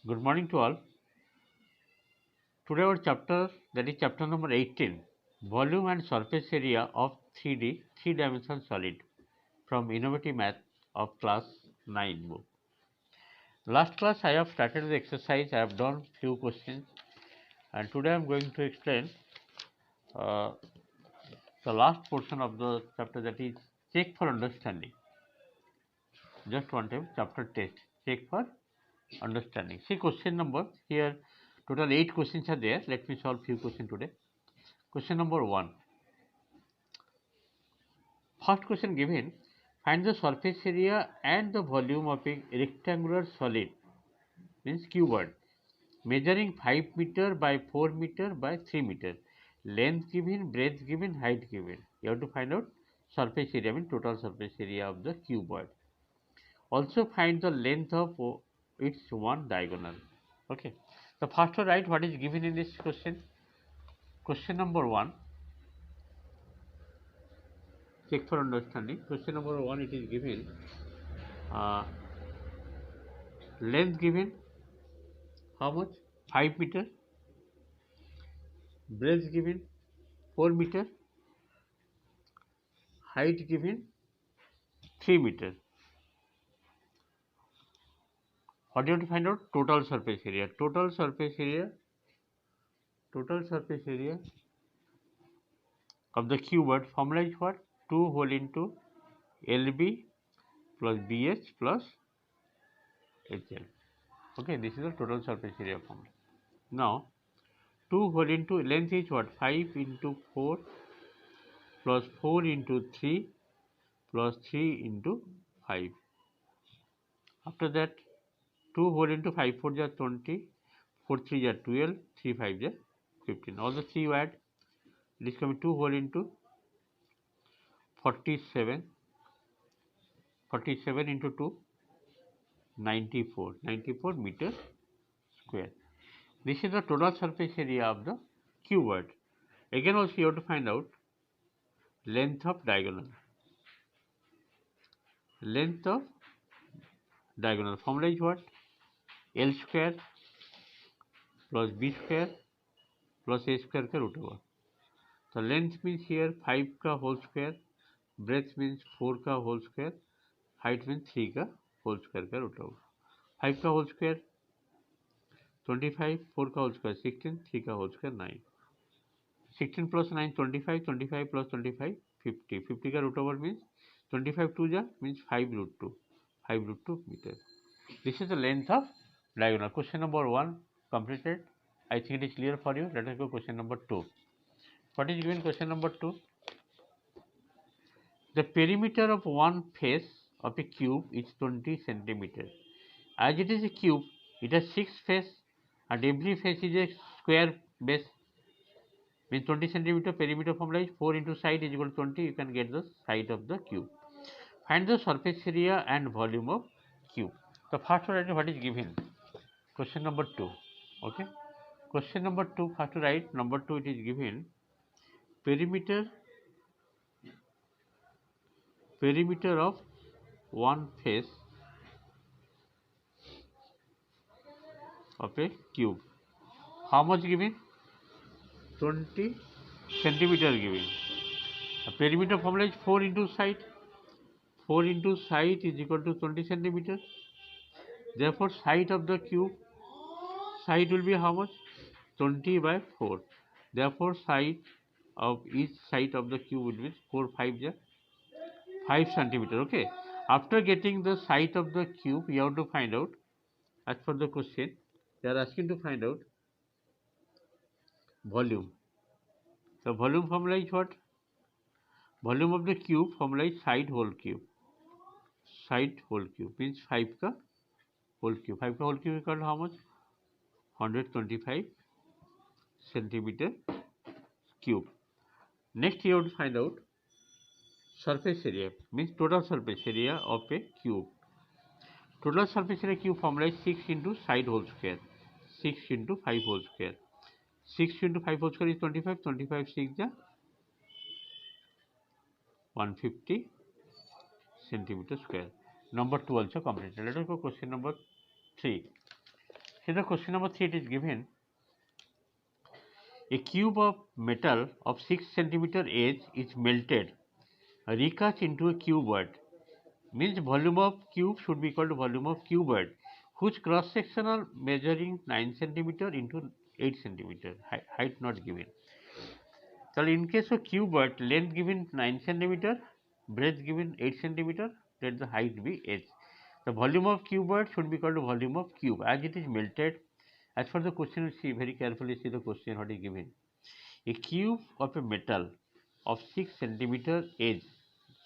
Good morning to all. Today our chapter, that is chapter number 18, volume and surface area of 3D, three-dimensional solid, from Innovative Math of class 9 book. Last class I have started the exercise, I have done few questions, and today I am going to explain uh, the last portion of the chapter, that is check for understanding. Just one time, chapter test, check for understanding. See question number here, total 8 questions are there. Let me solve few questions today. Question number 1. First question given, find the surface area and the volume of a rectangular solid, means cuboid, measuring 5 meter by 4 meter by 3 meter. Length given, breadth given, height given. You have to find out surface area, means total surface area of the cuboid. Also find the length of its one diagonal. Okay. The first one, write what is given in this question. Question number 1. Check for understanding. Question number 1, it is given uh, length given how much? 5 meter. Breadth given 4 meter. Height given 3 meter. What do you have to find out? Total surface area. Total surface area of the cuboid formula is what? 2 whole into LB plus BH plus HL. Okay, this is the total surface area formula. Now 2 whole into length is what? 5 into 4 plus 4 into 3 plus 3 into 5. After that 2 whole into 5 4 is 20, 4 3 is 12, 3 5 is 15. All the 3 you add, it is coming 2 whole into 47, 47 into 2, 94, 94 meter square. This is the total surface area of the cuboid. Again also you have to find out length of diagonal. Length of diagonal formula is what? L square plus B square plus A square ka root over. The length means here 5 ka whole square, breadth means 4 का whole square, height means 3 का whole square का root over. 5 का whole square 25, 4 का whole square 16, 3 का whole square 9. 16 plus 9 25, 25 plus 25 50. 50 का root over means 25 2 ja means 5 root 2, 5 root 2 meter. This is the length of diagonal. Question number 1 completed. I think it is clear for you. Let us go question number 2. What is given question number 2? The perimeter of one face of a cube is 20 centimeters. As it is a cube, it has 6 faces and every face is a square base. Means 20 centimeter perimeter formula is 4 into side is equal to 20. You can get the side of the cube. Find the surface area and volume of cube. The first one, what is given? Question number 2. Okay. Question number 2, first write number 2, it is given perimeter of one face of a cube. How much given? 20 centimeter given. The perimeter formula is 4 into side. 4 into side is equal to 20 centimeter. Therefore, side of the cube, side will be how much? 20 by 4. Therefore, side of each side of the cube will be 4 5 ja 5 centimeter. Okay. After getting the side of the cube, you have to find out, as per the question, they are asking to find out volume. The volume formula is what? Volume of the cube formula is side whole cube. Side whole cube means 5 ka whole cube. 5 ka whole cube equal to how much? 125 centimeter cube. Next you have to find out surface area, means total surface area of a cube. Total surface area cube formula is 6 into side whole square. 6 into 5 whole square. 6 into 5 whole square is 25. 25 6 ja 150 centimeter square. Number 2 also completed. Let us go question number 3. See the question number 3, it is given a cube of metal of 6 centimeter edge is melted, recast into a cuboid. Means volume of cube should be equal to volume of cuboid, whose cross sectional measuring 9 centimeter into 8 centimeter, height not given. So in case of cuboid, length given 9 centimeter, breadth given 8 centimeter, let the height be h. The volume of cuboid should be equal to volume of cube as it is melted. As for the question, see very carefully, see the question what is given. A cube of a metal of 6 centimeter edge,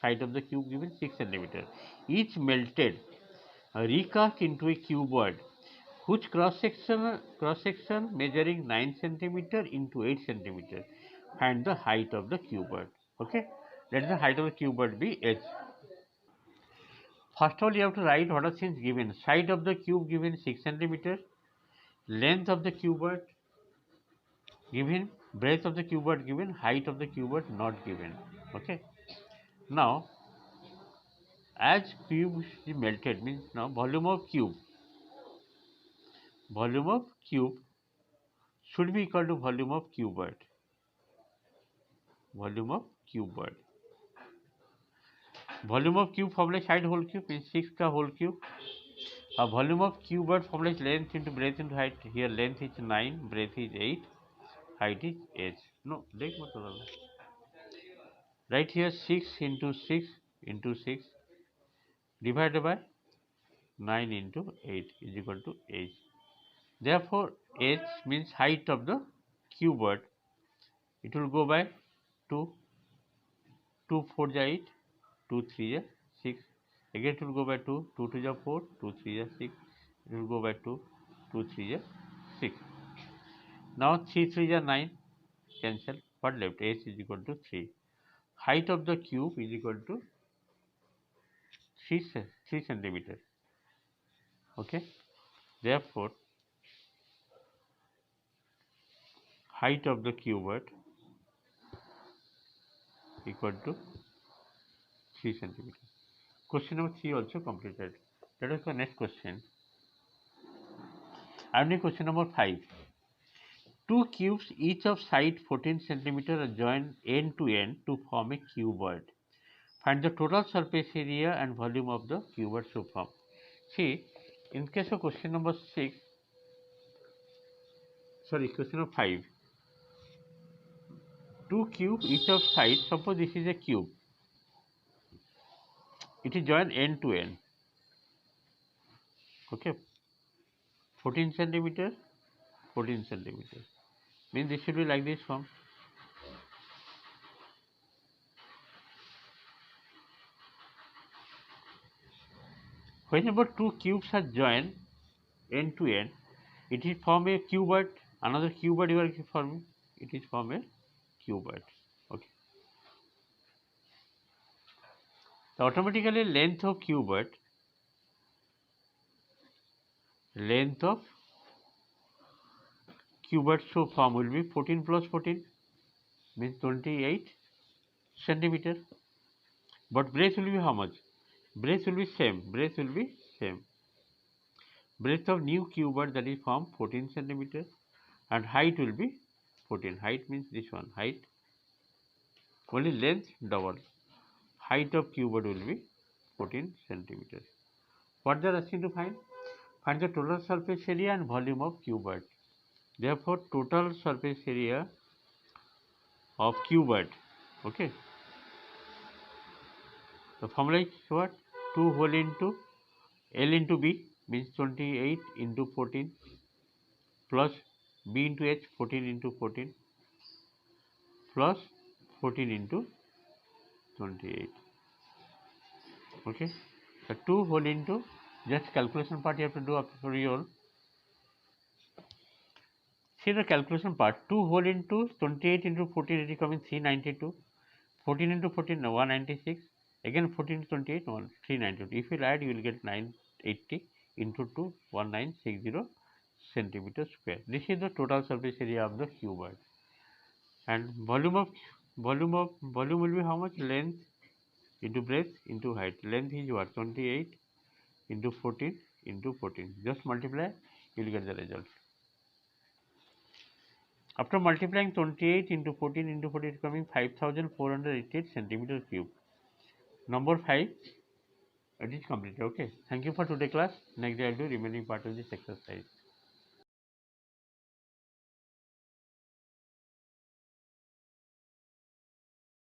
side of the cube given 6 centimeter, each melted, recast into a cuboid, whose cross section measuring 9 centimeter into 8 centimeter. Find the height of the cuboid. Okay, let the height of the cuboid be h. First of all, you have to write what are things given. Side of the cube given 6 centimeter, length of the cuboid given, breadth of the cuboid given, height of the cuboid not given. Okay. Now, as cube is melted, means now volume of cube should be equal to volume of cuboid. Volume of cuboid. Volume of cube formula side whole cube means 6 का whole cube. Volume of cuboid formula is length into breadth into height. Here length is 9, breadth is 8, height is h. No, देख मत बदलना. Right here 6 into 6 into 6 divided by 9 into 8 is equal to h. Therefore, h means height of the cuboid. It will go by 2, 2 4 is 8, 2 3 is 6. Again it will go by 2, 2 2 is 4, 2 3 is 6. It will go by 2, 2 3 is 6. Now 3 3 is 9, cancel. What left? H is equal to 3. Height of the cube is equal to 3 centimeter. Okay. Therefore, height of the cuboid equal to 3 centimeter. Question number 3 also completed. Let us go next question. And question number 5. Two cubes each of side 14 centimeter are joined end to end to form a cuboid. Find the total surface area and volume of the cuboid so form. See, in case of question number 6, question number 5. Two cubes each of side, suppose this is a cube. It is joined end to end. Okay, 14 centimeter, 14 centimeter. Means this should be like this form. Whenever two cubes are joined end to end, it is form a cuboid. Another cuboid you are forming. It is form a cuboid. Okay. So automatically length of cuboid so form will be 14 plus 14 means 28 centimeter. But breadth will be how much? Breadth will be same. Breadth of new cuboid that is form 14 centimeter and height will be 14. Height means this one. Height only length double. Height of cuboid will be 14 centimeters. What they are asking to find? Find the total surface area and volume of cuboid. Therefore, total surface area of cuboid. Okay. The formula is what? 2 whole into L into B means 28 into 14 plus B into H 14 into 14 plus 14 into 28. Okay. The 2 whole into, just calculation part you have to do for your own. See the calculation part. 2 whole into 28 into 14 it is coming 392. 14 into 14 196. Again 14 into 28 392. If you add you will get 980 into 2 1960 centimeter square. This is the total surface area of the cuboid. And volume will be how much? Length into breadth into height. Length is what? 28 into 14 into 14. Just multiply. you will get the result. After multiplying 28 into 14 into 14, coming 5488 centimeter cube. Number 5, it is completed. Okay. Thank you for today class. Next day I will do remaining part of this exercise.